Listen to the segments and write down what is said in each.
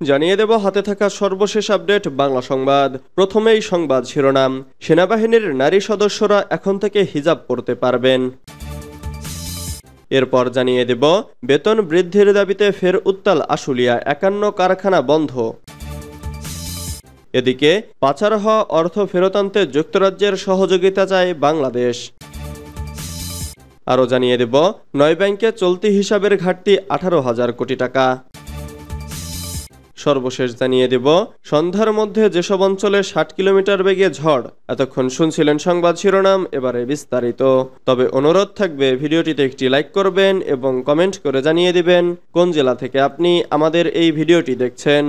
জানিয়ে দেব হাতে থাকা সর্বশেষ আপডেট বাংলা সংবাদ। প্রথমেই সংবাদ শিরোনাম। সেনাবাহিনীর নারী সদস্যরা এখন থেকে হিজাব পরতে পারবেন। এরপর জানিয়ে দেব বেতন বৃদ্ধির দাবিতে ফের উত্তাল আশুলিয়া, ৫১ কারখানা বন্ধ। এদিকে পাচার হওয়া অর্থ ফেরত আনতে যুক্তরাজ্যের সহযোগিতা চায় বাংলাদেশ। আরও জানিয়ে দেব ৯ ব্যাংকে চলতি হিসাবের ঘাটতি ১৮,০০০ কোটি টাকা। সর্বশেষ জানিয়ে দেব সন্ধ্যার মধ্যে যেসব অঞ্চলে ৬০ কিলোমিটার বেগে ঝড়। এতক্ষণ শুনছিলেন সংবাদ শিরোনাম, এবারে বিস্তারিত। তবে অনুরোধ থাকবে ভিডিওটিতে একটি লাইক করবেন এবং কমেন্ট করে জানিয়ে দিবেন কোন জেলা থেকে আপনি আমাদের এই ভিডিওটি দেখছেন।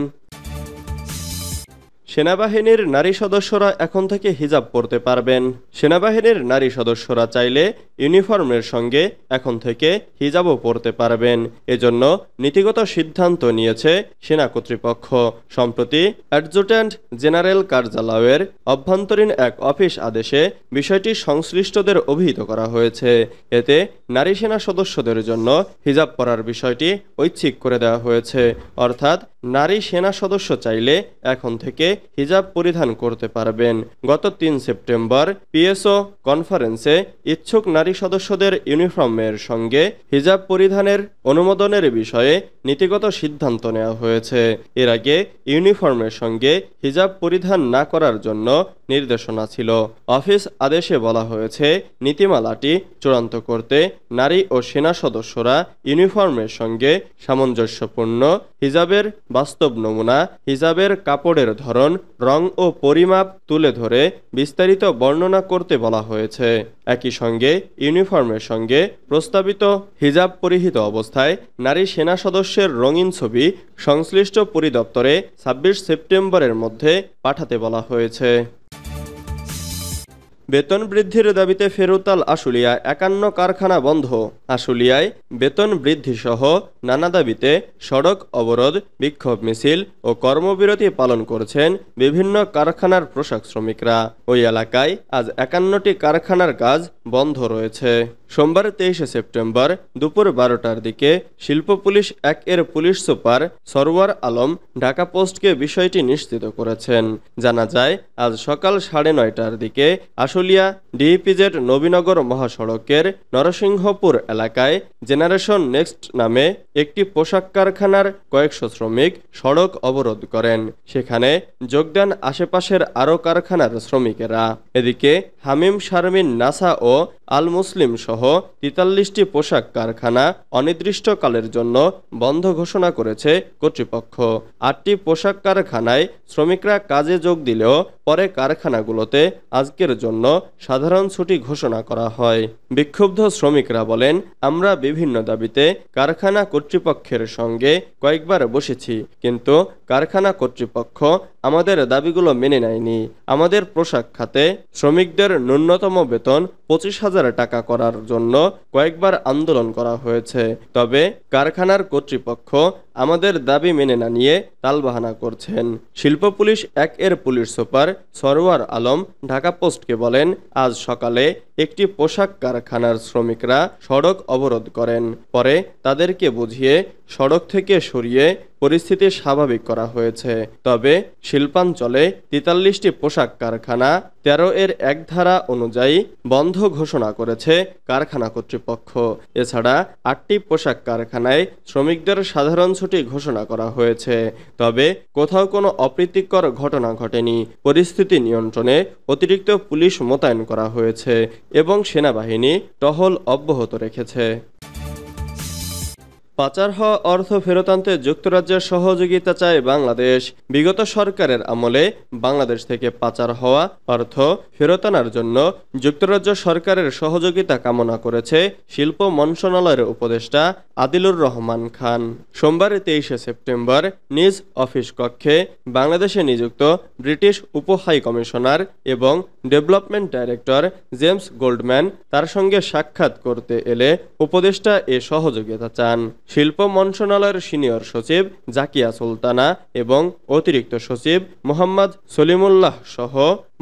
সেনাবাহিনীর নারী সদস্যরা এখন থেকে হিজাব পরতে পারবেন। সেনাবাহিনীর নারী সদস্যরা চাইলে ইউনিফর্মের সঙ্গে এখন থেকে হিজাবও পরতে পারবেন। এজন্য নীতিগত সিদ্ধান্ত নিয়েছে সেনা কর্তৃপক্ষ। সম্প্রতি অ্যাডজুট্যান্ট জেনারেল কার্যালয়ের অভ্যন্তরীণ এক অফিস আদেশে বিষয়টি সংশ্লিষ্টদের অভিহিত করা হয়েছে। এতে নারী সেনা সদস্যদের জন্য হিজাব পরার বিষয়টি ঐচ্ছিক করে দেওয়া হয়েছে। অর্থাৎ নারী সেনা সদস্য চাইলে এখন থেকে হিজাব পরিধান করতে পারবেন। গত ৩ সেপ্টেম্বর পিএসও কনফারেন্সে ইচ্ছুক নারী সদস্যদের ইউনিফর্মের সঙ্গে হিজাব পরিধানের অনুমোদনের বিষয়ে নীতিগত সিদ্ধান্ত নেওয়া হয়েছে। এর আগে ইউনিফর্মের সঙ্গে হিজাব পরিধান না করার জন্য নির্দেশনা ছিল। অফিস আদেশে বলা হয়েছে নীতিমালাটি চূড়ান্ত করতে নারী ও সেনা সদস্যরা ইউনিফর্মের সঙ্গে সামঞ্জস্যপূর্ণ হিজাবের বাস্তব নমুনা, হিজাবের কাপড়ের ধরন, রং ও পরিমাপ তুলে ধরে বিস্তারিত বর্ণনা করতে বলা হয়েছে। একই সঙ্গে ইউনিফর্মের সঙ্গে প্রস্তাবিত হিজাব পরিহিত অবস্থায় নারী সেনা সদস্যের রঙিন ছবি সংশ্লিষ্ট পরিদপ্তরে ২৬ সেপ্টেম্বরের মধ্যে পাঠাতে বলা হয়েছে। বেতন বৃদ্ধির দাবিতে ফেরুতাল আশুলিয়া, ৫১ কারখানা বন্ধ। আশুলিয়ায় বেতন বৃদ্ধি সহ নানা দাবিতে সড়ক অবরোধ, বিক্ষোভ মিছিল ও কর্মবিরতি পালন করছেন বিভিন্ন কারখানার পোশাক শ্রমিকরা। ওই এলাকায় আজ ৫১টি কারখানার কাজ বন্ধ রয়েছে। সোমবার ২৩ সেপ্টেম্বর দুপুর ১২টার দিকে শিল্প পুলিশ ১ এর পুলিশ সুপার সরওয়ার আলম ঢাকা পোস্টকে বিষয়টি নিশ্চিত করেছেন। জানা যায় আজ সকাল ৯:৩০টার দিকে আশুলিয়া ডিইপিজেড নবীনগর মহাসড়কের নরসিংহপুর এলাকায় জেনারেশন নেক্সট নামে একটি পোশাক কারখানার কয়েকশো শ্রমিক সড়ক অবরোধ করেন। সেখানে যোগ দেন আশেপাশের আরও কারখানার শ্রমিকেরা। এদিকে হামিম, শারমিন, নাসা ও আল মুসলিম সহ ৪৩টি পোশাক কারখানা অনির্দিষ্টকালের জন্য বন্ধ ঘোষণা করেছে কর্তৃপক্ষ। ৮টি পোশাক কারখানায় শ্রমিকরা কাজে যোগ দিলেও পরে কারখানাগুলোতে আজকের জন্য সাধারণ ছুটি ঘোষণা করা হয়। বিক্ষুব্ধ শ্রমিকরা বলেন, আমরা বিভিন্ন দাবিতে কারখানা কর্তৃপক্ষের সঙ্গে কয়েকবার বসেছি, কিন্তু কারখানা কর্তৃপক্ষ আমাদের দাবিগুলো মেনে নেয়নি। আমাদের পোশাক খাতে শ্রমিকদের ন্যূনতম বেতন ২৫,০০০ টাকা করার জন্য কয়েকবার আন্দোলন করা হয়েছে। তবে কারখানার কর্তৃপক্ষ আমাদের দাবি মেনে না নিয়ে টালবাহানা করছেন। শিল্প পুলিশ ১ এর পুলিশ সুপার সরওয়ার আলম ঢাকা পোস্টকে বলেন, আজ সকালে একটি পোশাক কারখানার শ্রমিকরা সড়ক অবরোধ করেন। পরে তাদেরকে বুঝিয়ে সড়ক থেকে সরিয়ে পরিস্থিতি স্বাভাবিক করা হয়েছে। তবে শিল্পাঞ্চলে ৪৩টি পোশাক কারখানা ১৩ এর ১ ধারা অনুযায়ী বন্ধ ঘোষণা করেছে কারখানা কর্তৃপক্ষ। এছাড়া ৮টি পোশাক কারখানায় শ্রমিকদের সাধারণ ছুটি ঘোষণা করা হয়েছে। তবে কোথাও কোনো অপ্রীতিকর ঘটনা ঘটেনি। পরিস্থিতি নিয়ন্ত্রণে অতিরিক্ত পুলিশ মোতায়েন করা হয়েছে এবং সেনাবাহিনী টহল অব্যাহত রেখেছে। পাচার হওয়া অর্থ ফেরত আনতে যুক্তরাজ্যের সহযোগিতা চায় বাংলাদেশ। বিগত সরকারের আমলে বাংলাদেশ থেকে পাচার হওয়া অর্থ ফেরত আনার জন্য যুক্তরাজ্য সরকারের সহযোগিতা কামনা করেছে শিল্প মন্ত্রণালয়ের উপদেষ্টা আদিলুর রহমান খান। সোমবার ২৩ সেপ্টেম্বর নিজ অফিস কক্ষে বাংলাদেশে নিযুক্ত ব্রিটিশ উপ হাই কমিশনার এবং ডেভেলপমেন্ট ডাইরেক্টর জেমস গোল্ডম্যান তার সঙ্গে সাক্ষাৎ করতে এলে উপদেষ্টা এ সহযোগিতা চান। শিল্প মন্ত্রণালয়ের সিনিয়র সচিব জাকিয়া সুলতানা এবং অতিরিক্ত সচিব মোহাম্মদ সলিমুল্লাহ সহ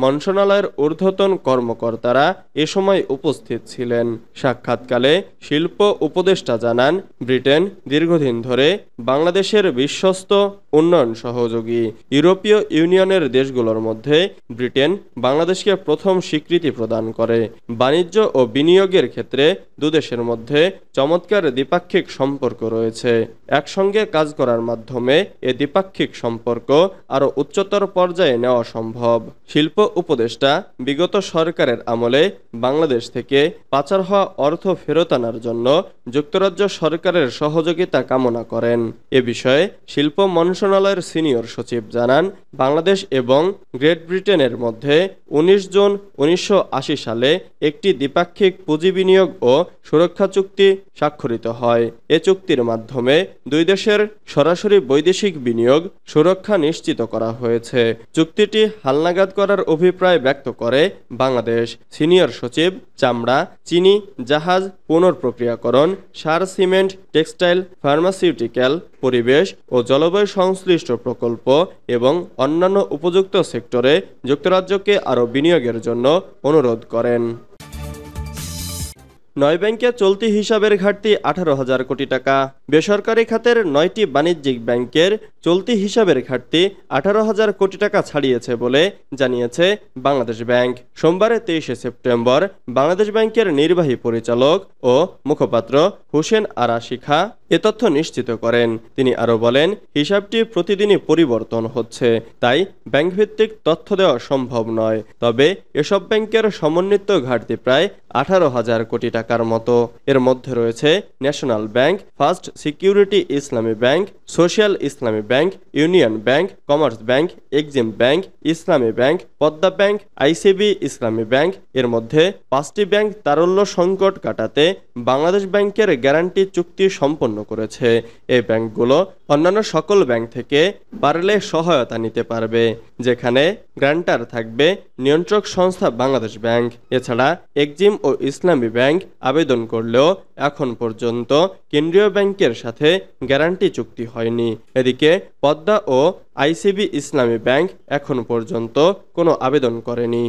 মন্ত্রণালয়ের ঊর্ধ্বতন কর্মকর্তারা এ সময় উপস্থিত ছিলেন। সাক্ষাৎকালে শিল্প উপদেষ্টা জানান, ব্রিটেন দীর্ঘদিন ধরে বাংলাদেশের বিশ্বস্ত উন্নয়ন সহযোগী। ইউরোপীয় ইউনিয়নের দেশগুলোর মধ্যে ব্রিটেন বাংলাদেশকে প্রথম স্বীকৃতি প্রদান করে। বাণিজ্য ও বিনিয়োগের ক্ষেত্রে দুদেশের মধ্যে চমৎকার দ্বিপাক্ষিক সম্পর্ক রয়েছে। একসঙ্গে কাজ করার মাধ্যমে এ দ্বিপাক্ষিক সম্পর্ক আরও উচ্চতর পর্যায়ে নেওয়া সম্ভব। শিল্প উপদেষ্টা বিগত সরকারের আমলে বাংলাদেশ থেকে পাচার হওয়া অর্থ ফেরত আনার জন্য যুক্তরাজ্য সরকারের সহযোগিতা কামনা করেন। এ বিষয়ে শিল্প মন্ত্রণালয়ের সিনিয়র সচিব জানান, বাংলাদেশ এবং গ্রেট ব্রিটেনের মধ্যে ১৯ জুন ১৯৮০ সালে একটি দ্বিপাক্ষিক পুঁজি বিনিয়োগ ও সুরক্ষা চুক্তি স্বাক্ষরিত হয়। এ চুক্তির মাধ্যমে দুই দেশের সরাসরি বৈদেশিক বিনিয়োগ সুরক্ষা নিশ্চিত করা হয়েছে। চুক্তিটি হালনাগাদ করার অভিপ্রায় ব্যক্ত করে বাংলাদেশ। সিনিয়র সচিব চামড়া, চিনি, জাহাজ, পুনঃপ্রক্রিয়াকরণ, সার, সিমেন্ট, টেক্সটাইল, ফার্মাসিউটিক্যাল, পরিবেশ ও জলবায়ু সংশ্লিষ্ট প্রকল্প এবং অন্যান্য উপযুক্ত সেক্টরে যুক্তরাজ্যকে আরও বিনিয়োগের জন্য অনুরোধ করেন। ৯ ব্যাংকে চলতি হিসাবের ঘাটতি ১৮,০০০ কোটি টাকা। বেসরকারি খাতের ৯টি বাণিজ্যিক ব্যাংকের চলতি হিসাবের ঘাটতি ১৮,০০০ কোটি টাকা ছাড়িয়েছে বলে জানিয়েছে বাংলাদেশ ব্যাংক। সোমবার ২৩ সেপ্টেম্বর বাংলাদেশ ব্যাংকের নির্বাহী পরিচালক ও মুখপাত্র হোসেন আরা শিখা এ তথ্য নিশ্চিত করেন। তিনি আরও বলেন, হিসাবটি প্রতিদিনই পরিবর্তন হচ্ছে, তাই ব্যাংকভিত্তিক তথ্য দেওয়া সম্ভব নয়। তবে এসব ব্যাংকের সমন্বিত ঘাটতি প্রায় ১৮,০০০ কোটি টাকার মতো। এর মধ্যে রয়েছে ন্যাশনাল ব্যাংক, ফার্স্ট সিকিউরিটি ইসলামী ব্যাংক, সোশ্যাল ইসলামী bank, union bank, commerce bank, Exim bank, ইসলামী ব্যাংক, পদ্মা ব্যাংক, আইসিবি ইসলামী ব্যাংক। এর মধ্যে ৫টি ব্যাংক তারল্য সংকট কাটাতে বাংলাদেশ ব্যাংকের গ্যারান্টি চুক্তি সম্পন্ন করেছে। এই ব্যাংকগুলো অন্যান্য সকল ব্যাংক থেকে পারলে সহায়তা নিতে পারবে, যেখানে গ্রান্টার থাকবে নিয়ন্ত্রক সংস্থা বাংলাদেশ ব্যাংক। এছাড়া এক্সিম ও ইসলামী ব্যাংক আবেদন করলেও এখন পর্যন্ত কেন্দ্রীয় ব্যাংকের সাথে গ্যারান্টি চুক্তি হয়নি। এদিকে পদ্মা ও আইসিবি ইসলামী ব্যাংক এখন পর্যন্ত কোনো আবেদন করেনি।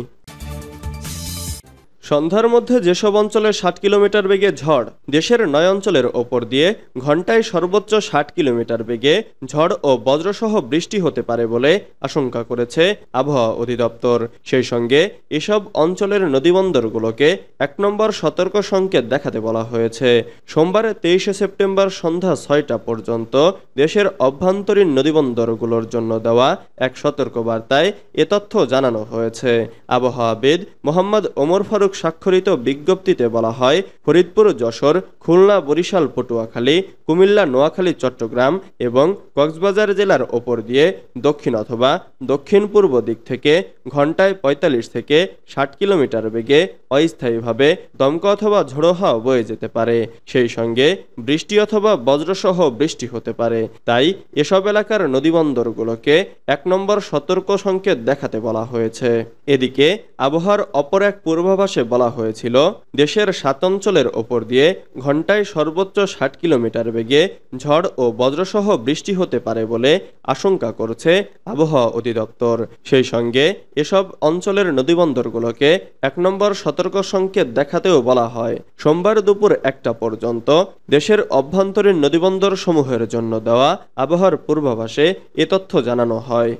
সন্ধ্যার মধ্যে যেসব অঞ্চলে ৬০ কিলোমিটার বেগে ঝড়, দেশের ৯ অঞ্চলের ওপর দিয়ে ঘন্টায় সর্বোচ্চ ৬০ কিলোমিটার বেগে ঝড় ও বজ্রসহ বৃষ্টি হতে পারে বলে আশঙ্কা করেছে আবহাওয়া অধিদপ্তর। সেই সঙ্গে এসব অঞ্চলের নদীবন্দরগুলোকে ১ নম্বর সতর্ক সংকেত দেখাতে বলা হয়েছে। সোমবার ২৩ সেপ্টেম্বর সন্ধ্যা ৬টা পর্যন্ত দেশের অভ্যন্তরীণ নদীবন্দরগুলোর জন্য দেওয়া এক সতর্কবার্তায় এ তথ্য জানানো হয়েছে। আবহাওয়াবিদ মোহাম্মদ ওমর ফারুক স্বাক্ষরিত বিজ্ঞপ্তিতে বলা হয়, ফরিদপুর, যশোর, খুলনা, বরিশাল, পটুয়াখালী, কুমিল্লা, নোয়াখালী, চট্টগ্রাম এবং কক্সবাজার জেলার ওপর দিয়ে দক্ষিণ অথবা দক্ষিণ পূর্ব দিক থেকে ঘন্টায় ৪৫ থেকে ৬০ কিলোমিটার বেগে অস্থায়ীভাবে দমকা অথবা ঝোড়ো হাওয়া বয়ে যেতে পারে। সেই সঙ্গে বৃষ্টি অথবা বজ্রসহ বৃষ্টি হতে পারে। তাই এসব এলাকার নদীবন্দরগুলোকে ১ নম্বর সতর্ক সংকেত দেখাতে বলা হয়েছে। এদিকে আবহাওয়ার অপর এক পূর্বাভাসে বলা হয়েছিল, দেশের ৭ অঞ্চলের ওপর দিয়ে ঘন্টায় সর্বোচ্চ ৬০ কিলোমিটার বেগে ঝড় ও বজ্রসহ বৃষ্টি হতে পারে বলে আশঙ্কা করছে আবহাওয়া অধিদপ্তর। সেই সঙ্গে এসব অঞ্চলের নদীবন্দরগুলোকে ১ নম্বর সতর্ক সংকেত দেখাতেও বলা হয়। সোমবার দুপুর ১টা পর্যন্ত দেশের অভ্যন্তরীণ নদীবন্দর সমূহের জন্য দেওয়া আবহাওয়ার পূর্বাভাসে এ তথ্য জানানো হয়।